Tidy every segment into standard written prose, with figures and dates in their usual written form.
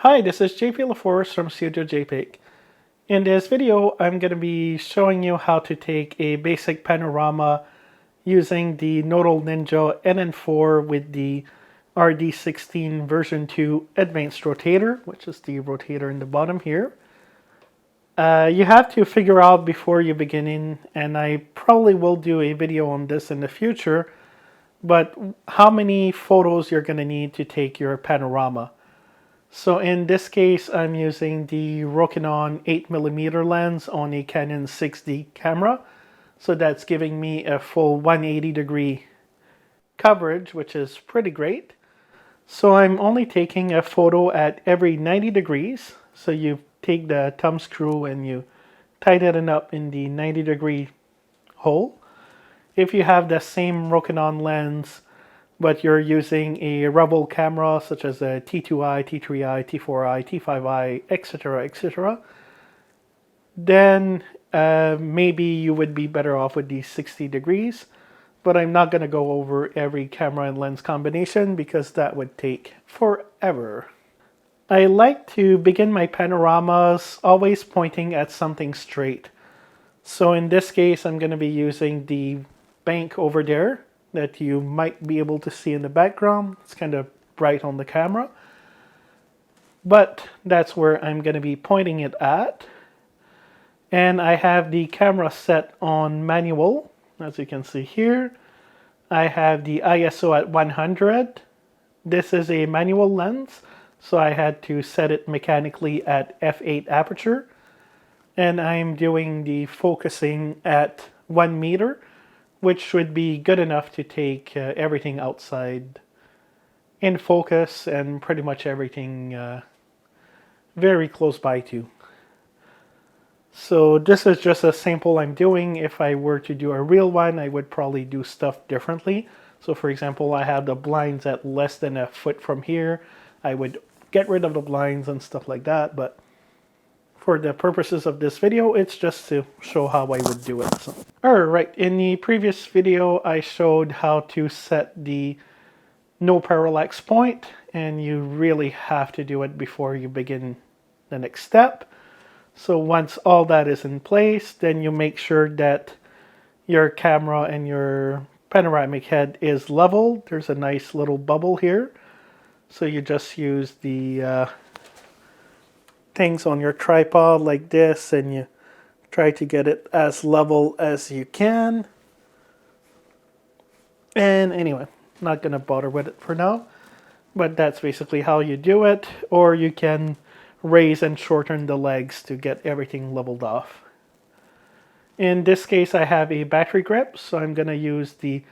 Hi, this is Jean-Pierre from Studio JPEG. In this video, I'm going to be showing you how to take a basic panorama using the Nodal Ninja NN4 with the RD16 version 2 advanced rotator, which is the rotator in the bottom here. You have to figure out before you begin in, and I probably will do a video on this in the future, but how many photos you're going to need to take your panorama. So in this case, I'm using the Rokinon 8mm lens on a Canon 6D camera. So that's giving me a full 180 degree coverage, which is pretty great. So I'm only taking a photo at every 90 degrees. So you take the thumb screw and you tighten it up in the 90-degree hole. If you have the same Rokinon lens, but you're using a Rebel camera such as a T2i, T3i, T4i, T5i, etc., etc., then maybe you would be better off with these 60 degrees. But I'm not going to go over every camera and lens combination because that would take forever. I like to begin my panoramas always pointing at something straight. So in this case, I'm going to be using the bank over there that you might be able to see in the background. It's kind of bright on the camera. But that's where I'm going to be pointing it at. And I have the camera set on manual, as you can see here. I have the ISO at 100. This is a manual lens, so I had to set it mechanically at f8 aperture. And I'm doing the focusing at 1 meter, which should be good enough to take everything outside in focus and pretty much everything very close by too. So this is just a sample I'm doing. If I were to do a real one, I would probably do stuff differently. So for example, I have the blinds at less than a foot from here. I would get rid of the blinds and stuff like that, but for the purposes of this video, it's just to show how I would do it. So, alright, in the previous video, I showed how to set the no parallax point, and you really have to do it before you begin the next step. So once all that is in place, then you make sure that your camera and your panoramic head is level. There's a nice little bubble here. So you just use the things on your tripod like this, and you try to get it as level as you can. And anyway, not gonna bother with it for now, but that's basically how you do it. Or you can raise and shorten the legs to get everything leveled off. In this case, I have a battery grip, so I'm gonna use the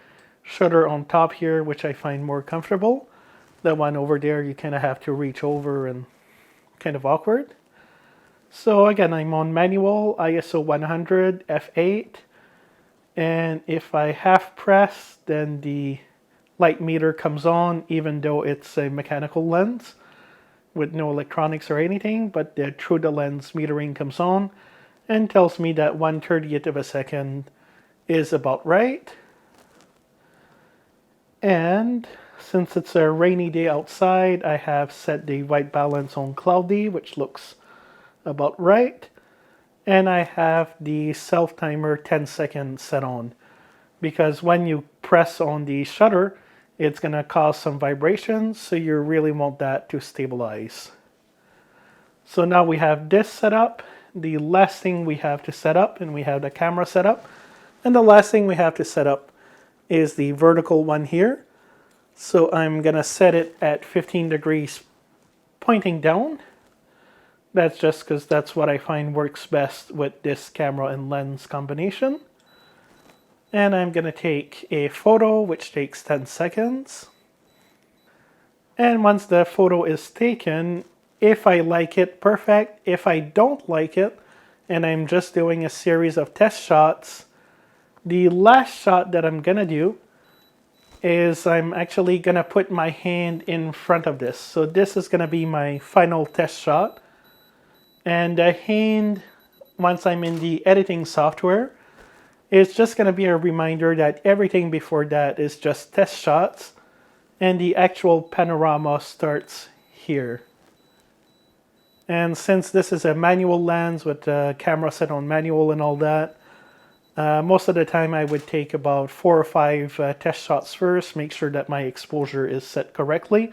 shutter on top here, which I find more comfortable. The one over there, you kind of have to reach over and kind of awkward. So again, I'm on manual, ISO 100, f8, and if I half press, then the light meter comes on, even though it's a mechanical lens with no electronics or anything, but through the lens metering comes on and tells me that 1/30th of a second is about right. And since it's a rainy day outside, I have set the white balance on cloudy, which looks about right. And I have the self timer 10 seconds set on, because when you press on the shutter, it's going to cause some vibrations, so you really want that to stabilize. So now we have this set up. The last thing we have to set up, and we have the camera set up, and the last thing we have to set up is the vertical one here. So I'm going to set it at 15 degrees pointing down. That's just because that's what I find works best with this camera and lens combination. And I'm going to take a photo, which takes 10 seconds. And once the photo is taken, if I like it, perfect. If I don't like it, and I'm just doing a series of test shots, the last shot that I'm going to do is I'm actually going to put my hand in front of this. So this is going to be my final test shot. And the hand, once I'm in the editing software, it's just going to be a reminder that everything before that is just test shots, and the actual panorama starts here. And since this is a manual lens with the camera set on manual and all that, most of the time I would take about 4 or 5 test shots first, make sure that my exposure is set correctly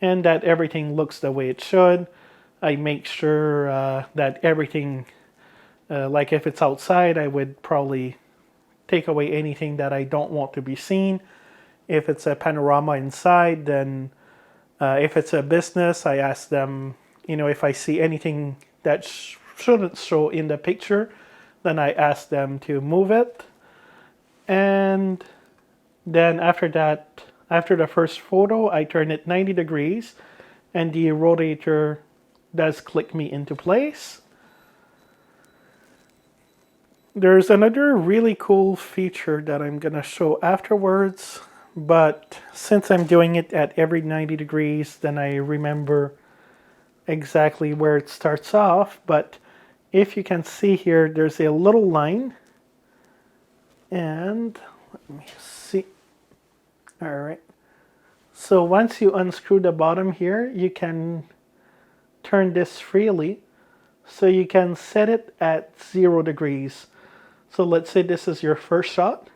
and that everything looks the way it should. I make sure that everything, like if it's outside, I would probably take away anything that I don't want to be seen. If it's a panorama inside, then if it's a business, I ask them, if I see anything that shouldn't show in the picture, then I ask them to move it. And then after that, after the first photo, I turn it 90 degrees and the rotator does click me into place. There's another really cool feature that I'm going to show afterwards, but since I'm doing it at every 90 degrees, then I remember exactly where it starts off. But if you can see here, there's a little line, and let me see. All right. So once you unscrew the bottom here, you can turn this freely. So you can set it at 0 degrees. So let's say this is your first shot.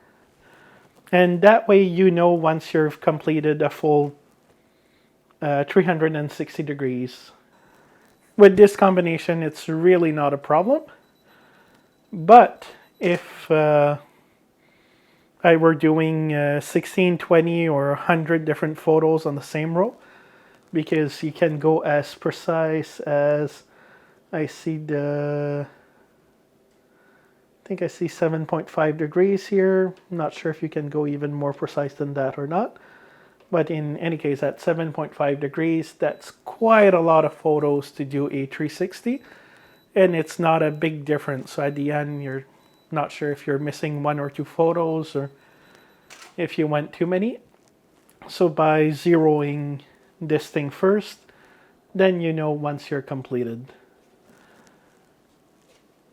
And that way once you've completed a full 360 degrees. With this combination, it's really not a problem. But if I were doing 16, 20, or 100 different photos on the same row, because you can go as precise as I think I see 7.5 degrees here. I'm not sure if you can go even more precise than that or not. But in any case, at 7.5 degrees, that's quite a lot of photos to do a 360. And it's not a big difference. So at the end, you're not sure if you're missing 1 or 2 photos or if you went too many. So by zeroing this thing first, then once you're completed.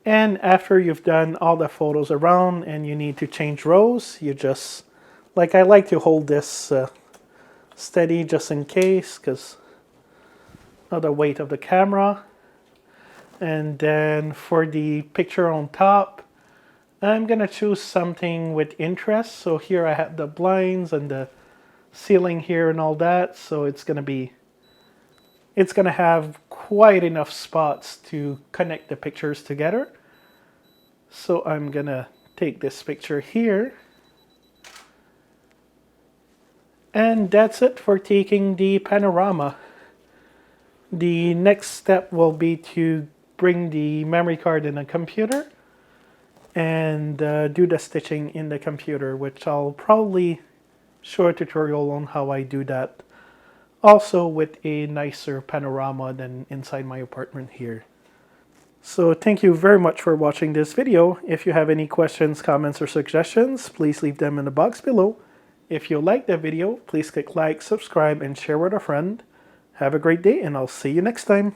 And after you've done all the photos around and you need to change rows, you just, I like to hold this steady just in case, because of the weight of the camera. And then for the picture on top, I'm going to choose something with interest. So here I have the blinds and the ceiling here and all that. So it's going to have quite enough spots to connect the pictures together. So I'm going to take this picture here. And that's it for taking the panorama. The next step will be to bring the memory card in a computer and do the stitching in the computer, which I'll probably show a tutorial on how I do that. Also with a nicer panorama than inside my apartment here. So thank you very much for watching this video. If you have any questions, comments, or suggestions, please leave them in the box below. If you like the video, please click like, subscribe, and share with a friend. Have a great day, and I'll see you next time.